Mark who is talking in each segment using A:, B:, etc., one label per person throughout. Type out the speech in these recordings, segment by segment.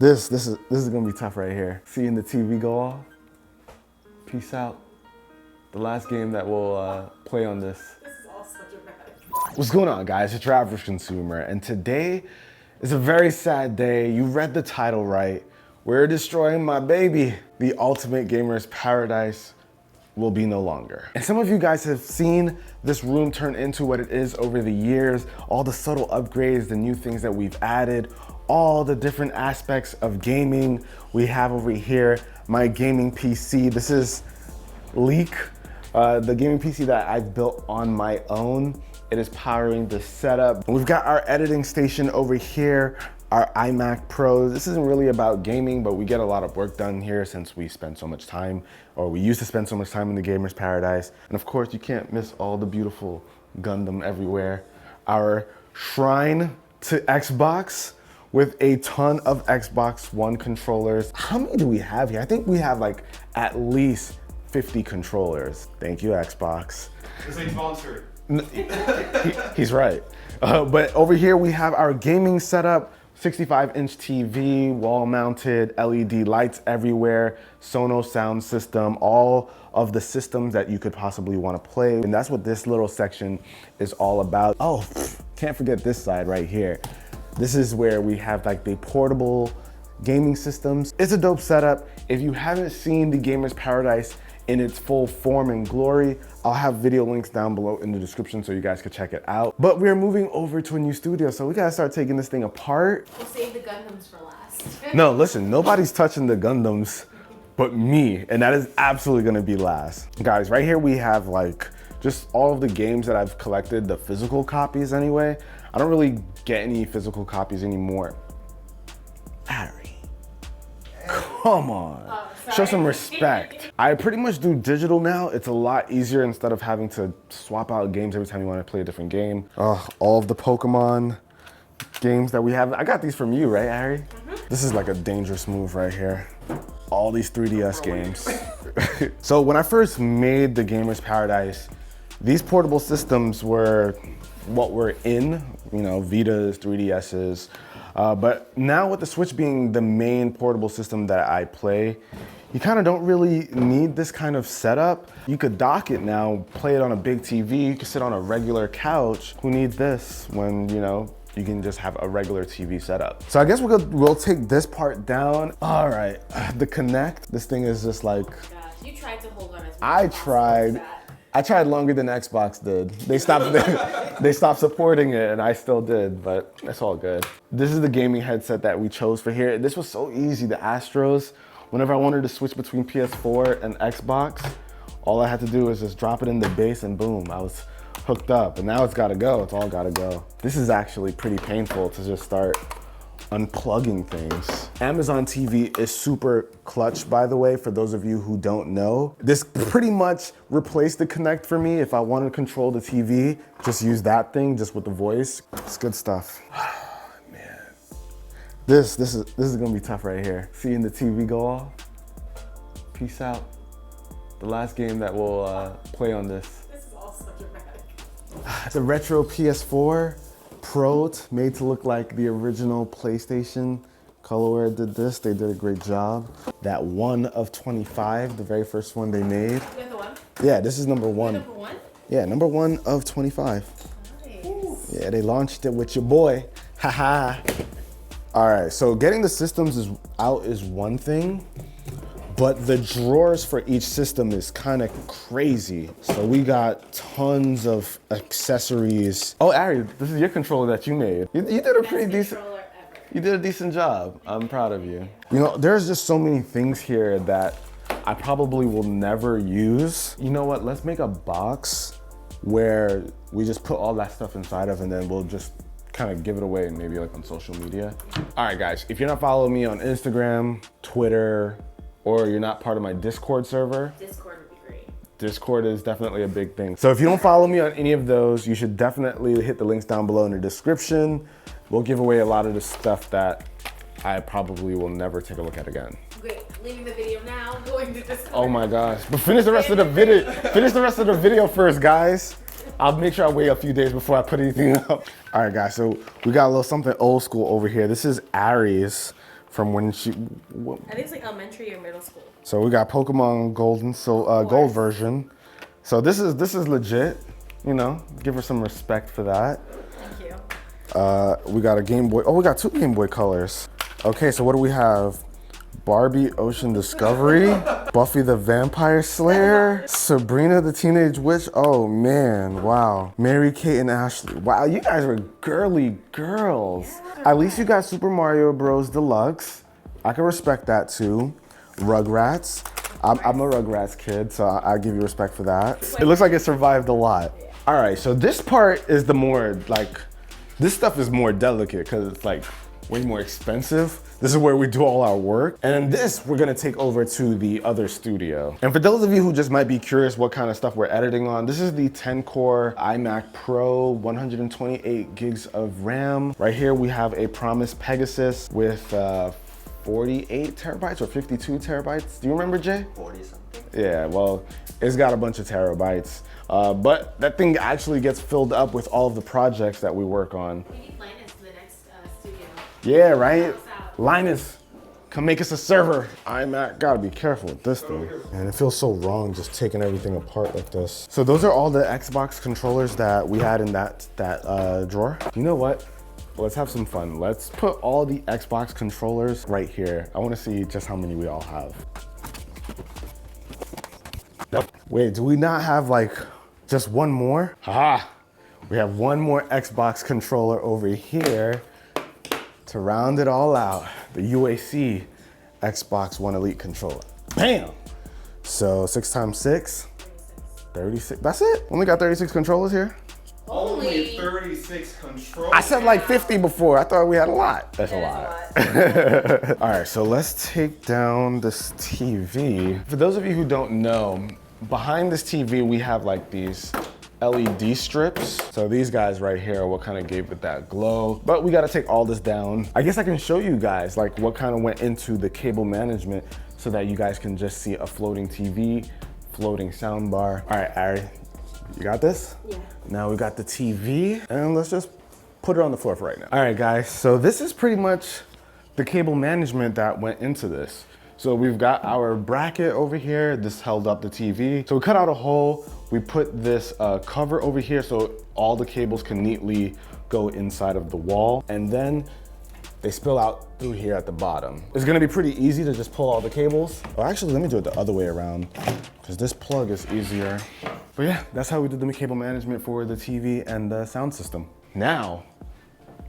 A: This is gonna be tough right here. Seeing the TV go off. Peace out. The last game that we'll play on this.
B: This is all so dramatic.
A: What's going on, guys? It's UrAvgConsumer, and today is a very sad day. You read the title right. We're destroying my baby. The ultimate gamer's paradise will be no longer. And some of you guys have seen this room turn into what it is over the years, all the subtle upgrades, the new things that we've added, all the different aspects of gaming. We have over here my gaming PC. This is Leak, the gaming PC that I've built on my own. It is powering the setup. We've got our editing station over here, our iMac Pro. This isn't really about gaming, but we get a lot of work done here since we spend so much time, or we used to spend so much time in the gamer's paradise. And of course, you can't miss all the beautiful Gundam everywhere. Our shrine to Xbox with a ton of Xbox One controllers. How many do we have here? I think we have like at least 50 controllers. Thank you, Xbox.
C: This ain't sponsored.
A: He's right. But over here we have our gaming setup, 65-inch TV, wall-mounted LED lights everywhere, Sonos sound system, all of the systems that you could possibly want to play. And that's what this little section is all about. Oh, can't forget this side right here. This is where we have like the portable gaming systems. It's a dope setup. If you haven't seen the Gamer's Paradise in its full form and glory, I'll have video links down below in the description so you guys can check it out. But we're moving over to a new studio, so we gotta start taking this thing apart.
B: We'll save the Gundams for last.
A: No, listen, nobody's touching the Gundams but me, and that is absolutely gonna be last. Guys, right here we have like just all of the games that I've collected, the physical copies anyway. I don't really get any physical copies anymore. Ari, come on. Show some respect. I pretty much do digital now. It's a lot easier instead of having to swap out games every time you want to play a different game. All of the Pokemon games that we have. I got these from you, right, Ari? Mm-hmm. This is like a dangerous move right here. All these 3DS games. So when I first made the Gamer's Paradise, these portable systems were what we're in, you know, Vitas, 3DSs. But now with the Switch being the main portable system that I play, you kind of don't really need this kind of setup. You could dock it now, play it on a big TV, you could sit on a regular couch. Who needs this when, you know, you can just have a regular TV setup. So I guess we'll take this part down. All right, the Kinect, this thing is just like...
B: Oh my gosh, you tried to hold on as
A: I tried longer than Xbox did. They stopped supporting it and I still did, but that's all good. This is the gaming headset that we chose for here. This was so easy, the Astros. Whenever I wanted to switch between PS4 and Xbox, all I had to do was just drop it in the base and boom, I was hooked up. And now it's gotta go, it's all gotta go. This is actually pretty painful to just start unplugging things. Amazon TV is super clutch, by the way, for those of you who don't know. This pretty much replaced the Kinect for me. If I want to control the TV, just use that thing, just with the voice. It's good stuff. Man, this is gonna be tough right here. Seeing the TV go off. Peace out. The last game that we'll play on this.
B: This is all so dramatic.
A: It's a retro PS4. Pro, made to look like the original PlayStation. Colorware did this, they did a great job. That 1 of 25, the very first one they made.
B: You got the one?
A: Yeah, this is number 1.
B: Number 1?
A: Yeah, number 1 of 25.
B: Nice.
A: Yeah, they launched it with your boy, haha. All right, so getting the systems out is one thing, but the drawers for each system is kind of crazy. So we got tons of accessories. Oh, Ari, this is your controller that you made. You did a pretty decent. You did a decent job. I'm proud of you. You know, there's just so many things here that I probably will never use. You know what? Let's make a box where we just put all that stuff inside of, and then we'll just kind of give it away, maybe like on social media. All right, guys, if you're not following me on Instagram, Twitter, or you're not part of my Discord server.
B: Discord would be great.
A: Discord is definitely a big thing. So if you don't follow me on any of those, you should definitely hit the links down below in the description. We'll give away a lot of the stuff that I probably will never take a look at again.
B: Great, leaving the video now, going to Discord.
A: Oh my gosh, but finish the rest of the video. Finish the rest of the video first, guys. I'll make sure I wait a few days before I put anything up. All right, guys, so we got a little something old school over here. This is Ari's from when she.
B: I think it's like elementary or middle school.
A: So we got Pokemon Gold and Gold version. So this is legit. You know, give her some respect for that.
B: Thank you.
A: We got a Game Boy. Oh, we got 2 Game Boy colors. Okay, so what do we have? Barbie Ocean Discovery, Buffy the Vampire Slayer, Sabrina the Teenage Witch. Oh man, wow. Mary Kate and Ashley. Wow, you guys are girly girls. Yeah. At least you got Super Mario Bros. Deluxe. I can respect that too. Rugrats. I'm a Rugrats kid, so I give you respect for that. It looks like it survived a lot. All right, so this part is the more like, this stuff is more delicate because it's like way more expensive. This is where we do all our work. And then this, we're gonna take over to the other studio. And for those of you who just might be curious what kind of stuff we're editing on, this is the 10-core iMac Pro, 128 gigs of RAM. Right here, we have a Promise Pegasus with 48 terabytes or 52 terabytes. Do you remember, Jay?
C: 40 something.
A: Yeah, well, it's got a bunch of terabytes. But that thing actually gets filled up with all of the projects that we work on.
B: We need Linus to the next studio.
A: Yeah, right? Linus, come make us a server. iMac, gotta be careful with this thing. And it feels so wrong just taking everything apart like this. So those are all the Xbox controllers that we had in that drawer. You know what? Let's have some fun. Let's put all the Xbox controllers right here. I wanna see just how many we all have. Wait, do we not have like just one more? Haha, we have one more Xbox controller over here to round it all out. The UAC Xbox One Elite controller. Bam! So 6 times 6, 36. That's it? Only got 36 controllers here?
C: Only 36 controllers.
A: I said like 50 before. I thought we had a lot. That's a lot. All right, so let's take down this TV. For those of you who don't know, behind this TV, we have like these LED strips. So these guys right here are what kind of gave it that glow. But we got to take all this down. I guess I can show you guys like what kind of went into the cable management so that you guys can just see a floating TV, floating sound bar. All right, Ari, you got this?
B: Yeah.
A: Now we got the TV and let's just put it on the floor for right now. All right, guys, so this is pretty much the cable management that went into this. So we've got our bracket over here. This held up the TV. So we cut out a hole. We put this cover over here so all the cables can neatly go inside of the wall. And then they spill out through here at the bottom. It's gonna be pretty easy to just pull all the cables. Oh, actually, let me do it the other way around because this plug is easier. But yeah, that's how we did the cable management for the TV and the sound system. Now,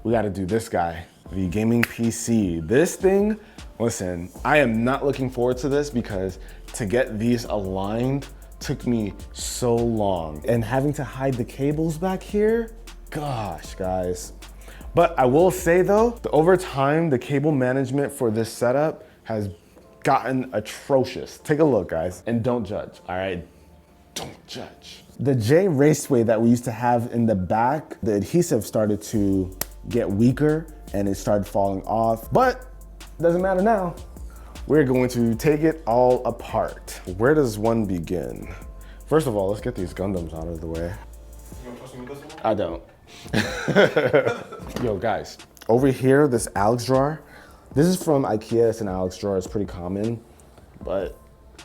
A: we gotta do this guy, the gaming PC. This thing, listen, I am not looking forward to this because to get these aligned took me so long. And having to hide the cables back here, gosh, guys. But I will say though, over time, the cable management for this setup has gotten atrocious. Take a look, guys, and don't judge, all right? Don't judge. The J Raceway that we used to have in the back, the adhesive started to get weaker and it started falling off, but doesn't matter now. We're going to take it all apart. Where does one begin? First of all, let's get these Gundams out of the way.
C: You want to trust me with this one?
A: I don't. Yo, guys, over here, this Alex drawer, this is from IKEA. It's an Alex drawer. It's pretty common, but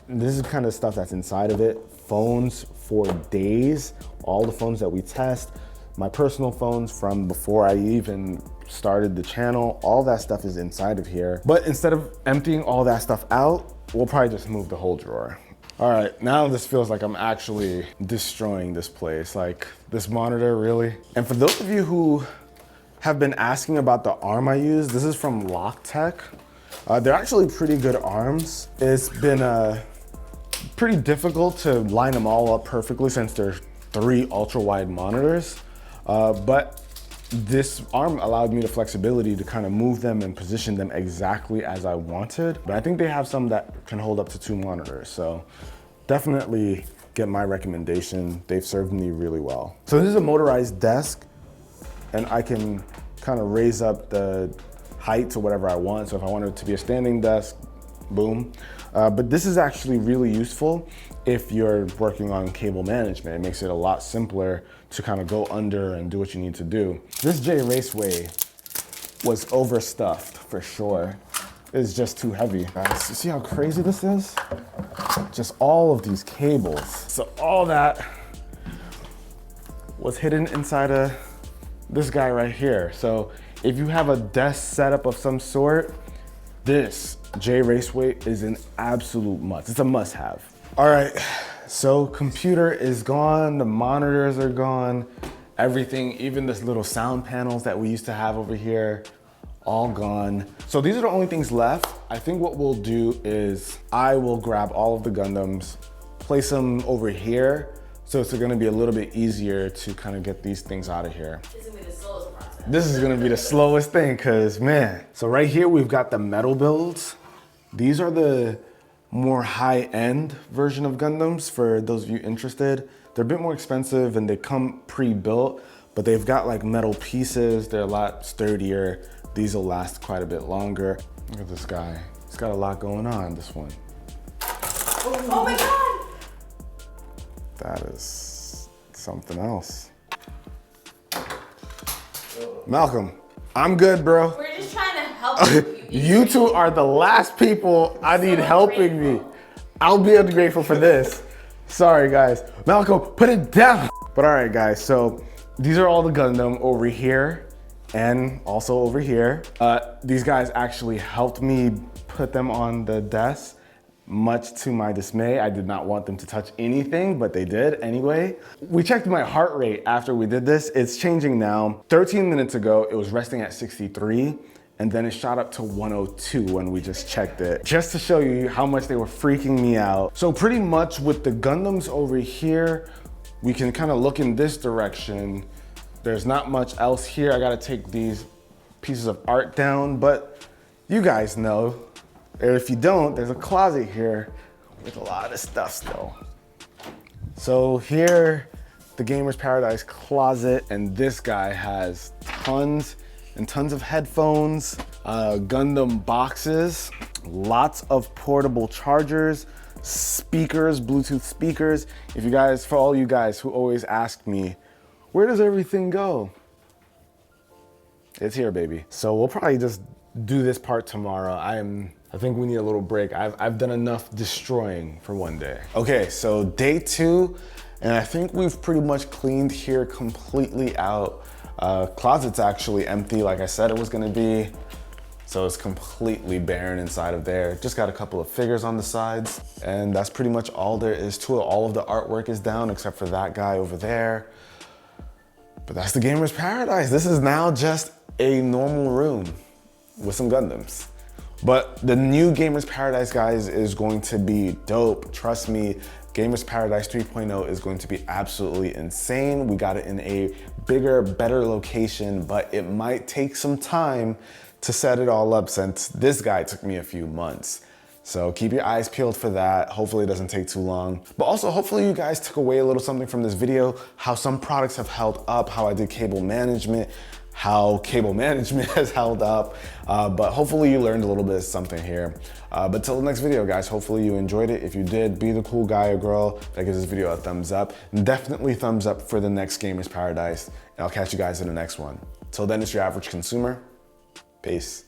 A: this is kind of stuff that's inside of it. Phones for days, all the phones that we test, my personal phones from before I even started the channel, all that stuff is inside of here. But instead of emptying all that stuff out, we'll probably just move the whole drawer. All right, now this feels like I'm actually destroying this place. Like this monitor, really? And for those of you who have been asking about the arm I use, this is from Logitech. They're actually pretty good arms. It's been pretty difficult to line them all up perfectly since there's 3 ultra-wide monitors. But this arm allowed me the flexibility to kind of move them and position them exactly as I wanted. But I think they have some that can hold up to 2 monitors. So definitely get my recommendation. They've served me really well. So this is a motorized desk and I can kind of raise up the height to whatever I want. So if I want it to be a standing desk, boom. But this is actually really useful if you're working on cable management. It makes it a lot simpler to kind of go under and do what you need to do. This J Raceway was overstuffed for sure. is just too heavy. Guys, you see how crazy this is? Just all of these cables. So all that was hidden inside of this guy right here. So if you have a desk setup of some sort, this J Raceway is an absolute must. It's a must have. All right, so computer is gone, the monitors are gone, everything, even this little sound panels that we used to have over here, all gone. So these are the only things left. I think what we'll do is I will grab all of the Gundams, place them over here, so it's gonna be a little bit easier to kind of get these things out of here.
B: This is gonna be the slowest process.
A: This is gonna be the slowest thing, cause man. So right here, we've got the metal builds. These are the more high-end version of Gundams for those of you interested. They're a bit more expensive and they come pre-built, but they've got like metal pieces. They're a lot sturdier. These will last quite a bit longer. Look at this guy. He's got a lot going on, this one.
B: Oh my God!
A: That is something else. Malcolm, I'm good, bro.
B: We're just trying to help you.
A: You two are the last people I need helping me. I'll be ungrateful for this. Sorry, guys. Malcolm, put it down. But all right, guys, so these are all the Gundam over here and also over here. These guys actually helped me put them on the desk. Much to my dismay, I did not want them to touch anything, but they did anyway. We checked my heart rate after we did this. It's changing now. 13 minutes ago, it was resting at 63, and then it shot up to 102 when we just checked it. Just to show you how much they were freaking me out. So pretty much with the Gundams over here, we can kind of look in this direction. There's not much else here. I gotta take these pieces of art down, but you guys know. Or if you don't, there's a closet here with a lot of stuff still. So here, the Gamer's Paradise closet, and this guy has tons and tons of headphones, Gundam boxes, lots of portable chargers, speakers, Bluetooth speakers. If you guys, for all you guys who always ask me, where does everything go? It's here, baby. So we'll probably just do this part tomorrow. I think we need a little break. I've done enough destroying for one day. Okay, so day 2, and I think we've pretty much cleaned here completely out. Closet's actually empty, like I said it was gonna be. So it's completely barren inside of there. Just got a couple of figures on the sides, and that's pretty much all there is to it. All of the artwork is down except for that guy over there. But that's the Gamer's Paradise. This is now just a normal room with some Gundams. But the new Gamer's Paradise, guys, is going to be dope. Trust me, Gamer's Paradise 3.0 is going to be absolutely insane. We got it in a bigger, better location, but it might take some time to set it all up since this guy took me a few months. So keep your eyes peeled for that. Hopefully it doesn't take too long. But also, hopefully you guys took away a little something from this video, how some products have held up, how I did cable management, how cable management has held up, but hopefully you learned a little bit of something here. But till the next video, guys, hopefully you enjoyed it. If you did, be the cool guy or girl that gives this video a thumbs up. And definitely thumbs up for the next Gamer's Paradise. And I'll catch you guys in the next one. Till then, it's your average consumer. Peace.